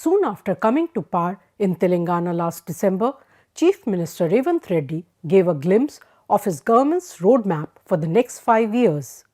Soon after coming to power in Telangana last December, Chief Minister Revanth Reddy gave a glimpse of his government's roadmap for the next 5 years.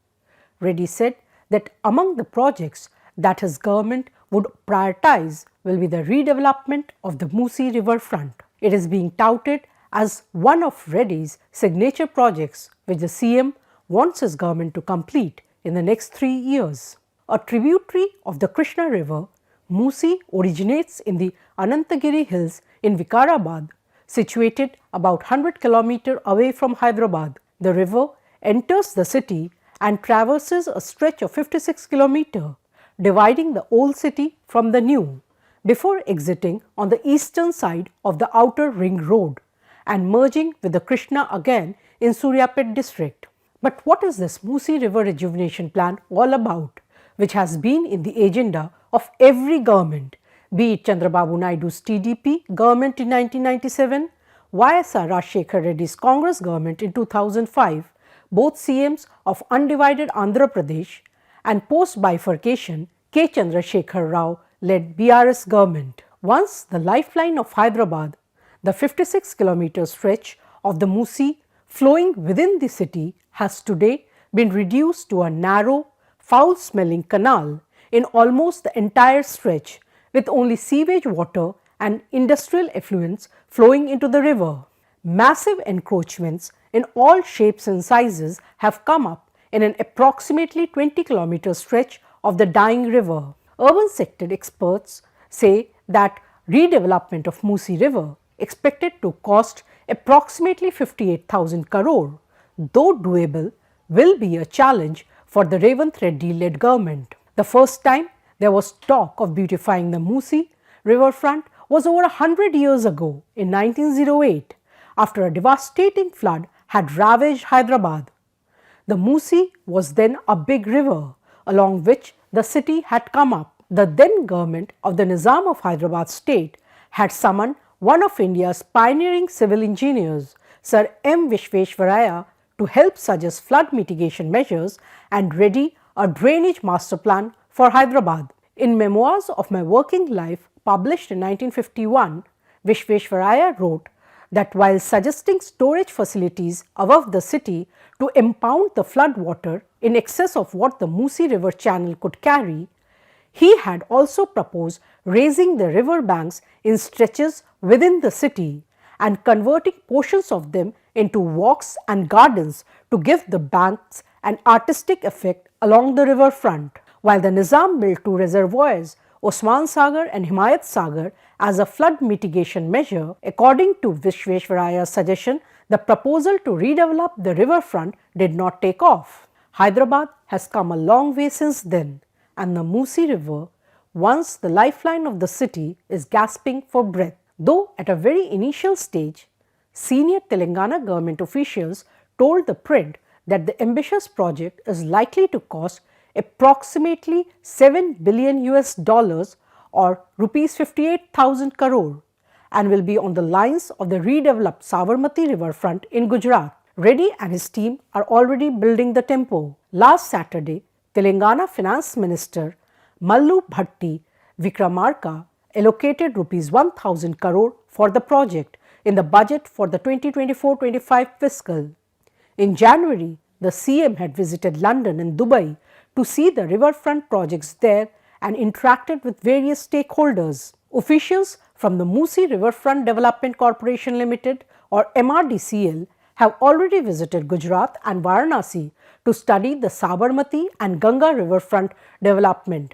Reddy said that among the projects that his government would prioritize will be the redevelopment of the Musi riverfront. It is being touted as one of Reddy's signature projects which the CM wants his government to complete in the next 3 years. A tributary of the Krishna river, Musi originates in the Anantagiri hills in Vikarabad, situated about 100 km away from Hyderabad. The river enters the city and traverses a stretch of 56 km, dividing the old city from the new, before exiting on the eastern side of the outer ring road and merging with the Krishna again in Suryapet district. But what is this Musi river rejuvenation plan all about, which has been in the agenda of every government, be it Chandrababu Naidu's TDP government in 1997, YSR Rajshekhar Reddy's Congress government in 2005, both CMs of undivided Andhra Pradesh, and post-bifurcation K. Chandrasekhar Rao led BRS government. Once the lifeline of Hyderabad, the 56 km stretch of the Musi flowing within the city has today been reduced to a narrow, foul-smelling canal in almost the entire stretch, with only sewage water and industrial effluents flowing into the river. Massive encroachments in all shapes and sizes have come up in an approximately 20 km stretch of the dying river. Urban sector experts say that redevelopment of Musi river expected to cost approximately 58,000 crore, though doable, will be a challenge for the Revanth Reddy-led government. The first time there was talk of beautifying the Musi riverfront was over 100 years ago in 1908, after a devastating flood had ravaged Hyderabad. The Musi was then a big river, along which the city had come up. The then government of the Nizam of Hyderabad state had summoned one of India's pioneering civil engineers, Sir M. Vishveshwaraya, to help suggest flood mitigation measures and ready a drainage master plan for Hyderabad. In Memoirs of My Working Life, published in 1951, Vishveshwaraya wrote that while suggesting storage facilities above the city to impound the flood water in excess of what the Musi river channel could carry, he had also proposed raising the river banks in stretches within the city and converting portions of them into walks and gardens to give the banks an artistic effect along the riverfront. While the Nizam built 2 reservoirs, Osman Sagar and Himayat Sagar, as a flood mitigation measure, according to Vishveshwaraya's suggestion, the proposal to redevelop the riverfront did not take off. Hyderabad has come a long way since then, and the Musi river, once the lifeline of the city, is gasping for breath. Though at a very initial stage, senior Telangana government officials told ThePrint that the ambitious project is likely to cost approximately $7 billion or rupees 58,000 crore and will be on the lines of the redeveloped Sabarmati riverfront in Gujarat. Reddy and his team are already building the tempo. Last Saturday, Telangana Finance Minister Mallu Bhatti Vikramarka allocated rupees 1,000 crore for the project in the budget for the 2024-25 fiscal. In January, the CM had visited London and Dubai to see the riverfront projects there and interacted with various stakeholders. Officials from the Musi Riverfront Development Corporation Limited or MRDCL have already visited Gujarat and Varanasi to study the Sabarmati and Ganga riverfront development.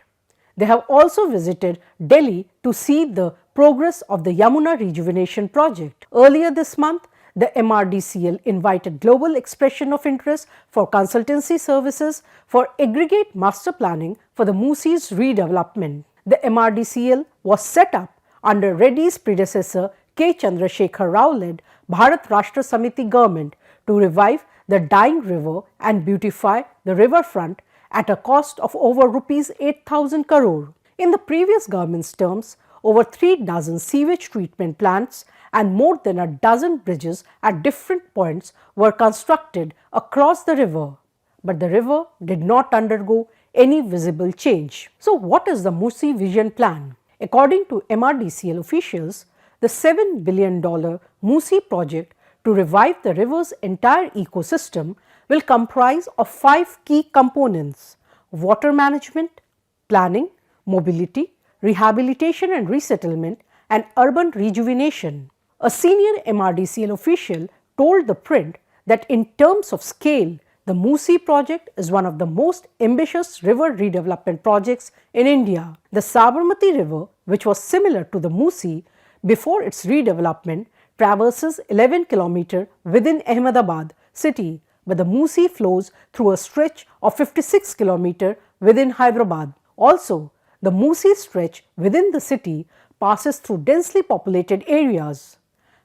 They have also visited Delhi to see the progress of the Yamuna rejuvenation project. Earlier this month, the MRDCL invited global expression of interest for consultancy services for aggregate master planning for the Musi's redevelopment. The MRDCL was set up under Reddy's predecessor K. Chandrasekhar Rao-led Bharat Rashtra Samiti government to revive the dying river and beautify the riverfront at a cost of over rupees 8,000 crore. In the previous government's terms, over 3 dozen sewage treatment plants and more than a dozen bridges at different points were constructed across the river, but the river did not undergo any visible change. So what is the Musi Vision Plan? According to MRDCL officials, the $7 billion Musi project to revive the river's entire ecosystem will comprise of 5 key components: water management, planning, mobility, rehabilitation and resettlement, and urban rejuvenation. A senior MRDCL official told ThePrint that in terms of scale, the Musi project is one of the most ambitious river redevelopment projects in India. The Sabarmati River, which was similar to the Musi before its redevelopment, traverses 11 km within Ahmedabad city, but the Musi flows through a stretch of 56 km within Hyderabad. Also, the Musi stretch within the city passes through densely populated areas.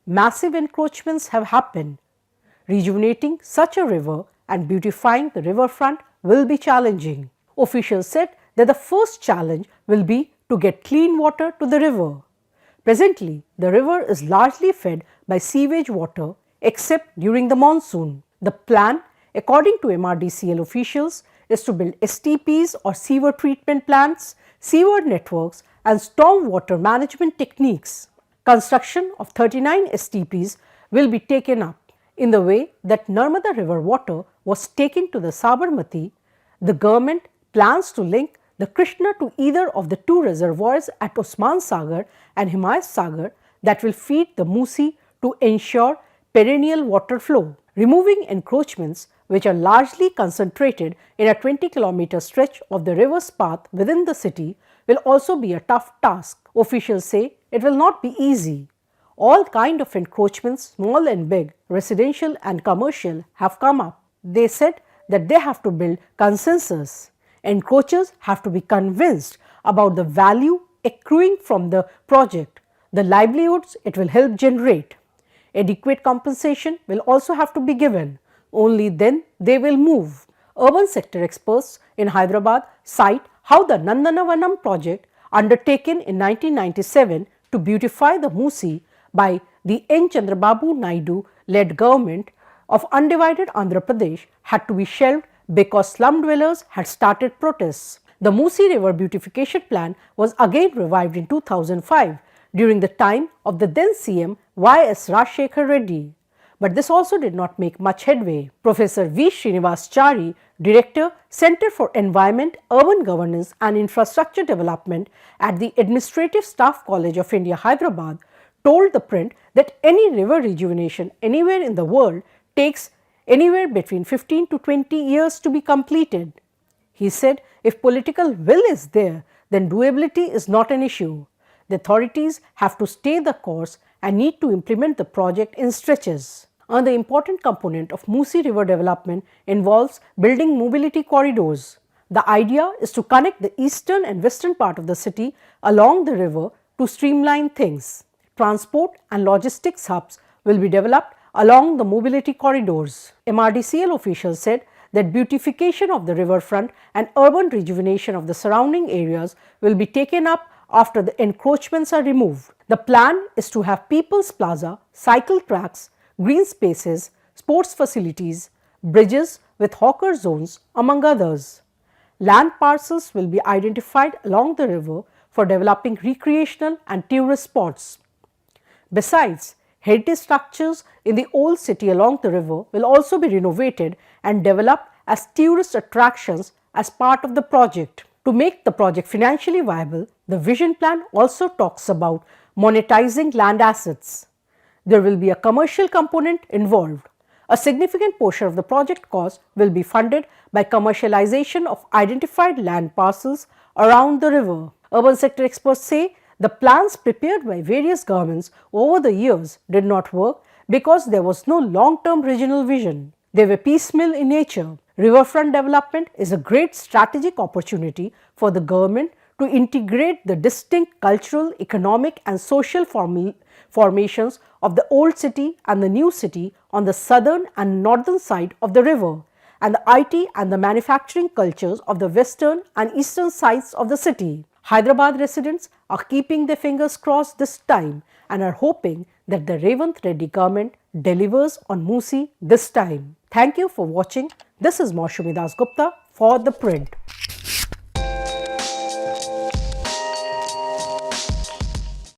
Massive encroachments have happened. Rejuvenating such a river and beautifying the riverfront will be challenging. Officials said that the first challenge will be to get clean water to the river. Presently, the river is largely fed by sewage water except during the monsoon. The plan, according to MRDCL officials, is to build STPs or sewer treatment plants, sewer networks and storm water management techniques. Construction of 39 STPs will be taken up. In the way that Narmada river water was taken to the Sabarmati, the government plans to link the Krishna to either of the 2 reservoirs at Osman Sagar and Himayat Sagar that will feed the Musi to ensure perennial water flow. Removing encroachments, which are largely concentrated in a 20 km stretch of the river's path within the city, will also be a tough task. Officials say it will not be easy. All kind of encroachments, small and big, residential and commercial, have come up. They said that they have to build consensus. Encroachers have to be convinced about the value accruing from the project, the livelihoods it will help generate. Adequate compensation will also have to be given. Only then they will move. Urban sector experts in Hyderabad cite how the Nandanavanam project, undertaken in 1997 to beautify the Musi by the N. Chandrababu Naidu-led government of undivided Andhra Pradesh, had to be shelved because slum dwellers had started protests. The Musi River Beautification Plan was again revived in 2005 during the time of the then CM Y.S. Rajshekhar Reddy. But this also did not make much headway. Professor V. Srinivasachari, Director, Center for Environment, Urban Governance and Infrastructure Development at the Administrative Staff College of India, Hyderabad, told ThePrint that any river rejuvenation anywhere in the world takes anywhere between 15 to 20 years to be completed. He said if political will is there, then doability is not an issue. The authorities have to stay the course and need to implement the project in stretches. Another important component of Musi river development involves building mobility corridors. The idea is to connect the eastern and western part of the city along the river to streamline things. Transport and logistics hubs will be developed along the mobility corridors. MRDCL officials said that beautification of the riverfront and urban rejuvenation of the surrounding areas will be taken up after the encroachments are removed. The plan is to have People's Plaza, cycle tracks, green spaces, sports facilities, bridges with hawker zones, among others. Land parcels will be identified along the river for developing recreational and tourist spots. Besides, heritage structures in the old city along the river will also be renovated and developed as tourist attractions as part of the project. To make the project financially viable, the vision plan also talks about monetizing land assets. There will be a commercial component involved. A significant portion of the project cost will be funded by commercialization of identified land parcels around the river. Urban sector experts say the plans prepared by various governments over the years did not work because there was no long-term regional vision. They were piecemeal in nature. Riverfront development is a great strategic opportunity for the government to integrate the distinct cultural, economic and social formations of the old city and the new city on the southern and northern side of the river, and the IT and the manufacturing cultures of the western and eastern sides of the city. Hyderabad residents are keeping their fingers crossed this time and are hoping that the Revanth Reddy government delivers on Musi this time. Thank you for watching. This is Maushumi Das Gupta for ThePrint.